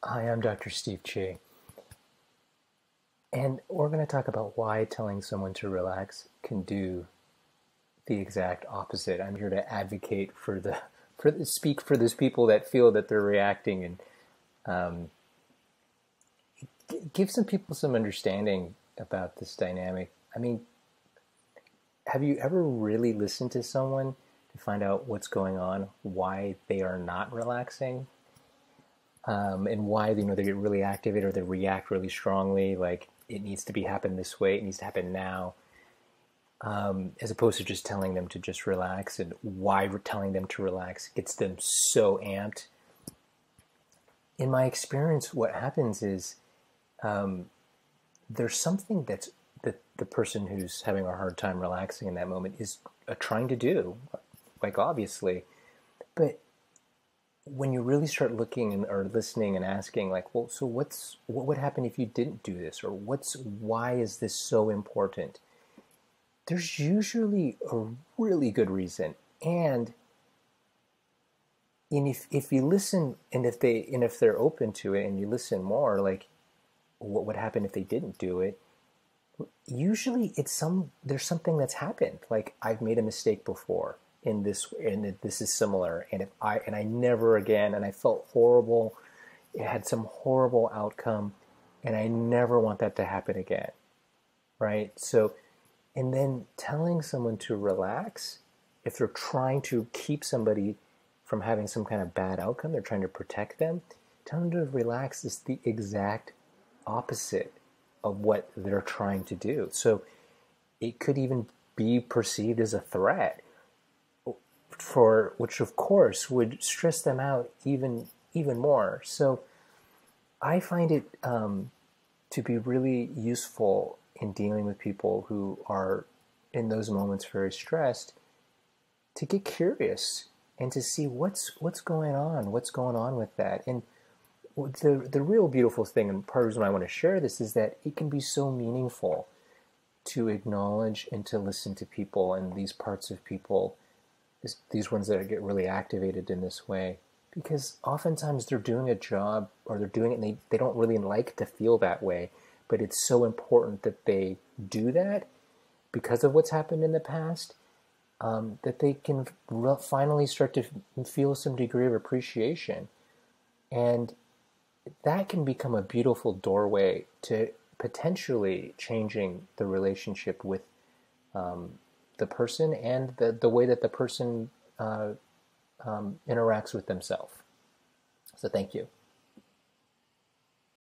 Hi, I'm Dr. Steve Chee, and we're going to talk about why telling someone to relax can do the exact opposite. I'm here to advocate speak for those people that feel that they're reacting and um, give some people some understanding about this dynamic. I mean, have you ever really listened to someone to find out what's going on, why they are not relaxing? And why they get really activated or they react really strongly, like it needs to be happen this way, it needs to happen now, as opposed to just telling them to just relax. And why telling them to relax gets them so amped. In my experience, what happens is um, there's something that the person who's having a hard time relaxing in that moment is trying to do, like obviously, but when you really start looking or listening and asking, like, well, so what would happen if you didn't do this, or why is this so important? There's usually a really good reason, and if you listen, and if they're open to it, and you listen more, like, what would happen if they didn't do it? Usually, there's something that's happened. Like, I've made a mistake before in this, and this is similar, and if I never again, and I felt horrible. It had some horrible outcome, and I never want that to happen again, right? So, and then telling someone to relax, if they're trying to keep somebody from having some kind of bad outcome, they're trying to protect them, telling them to relax is the exact opposite of what they're trying to do. So it could even be perceived as a threat, for which of course would stress them out even more. So I find it to be really useful in dealing with people who are in those moments very stressed, to get curious and to see what's going on with that. And the real beautiful thing, and part of the reason why I want to share this, is that it can be so meaningful to acknowledge and to listen to people and these parts of people, these ones that get really activated in this way, because oftentimes they're doing a job, or they're doing it and they don't really like to feel that way, but it's so important that they do that because of what's happened in the past, that they can finally start to feel some degree of appreciation. And that can become a beautiful doorway to potentially changing the relationship with the person, and the way that the person interacts with themselves. So thank you.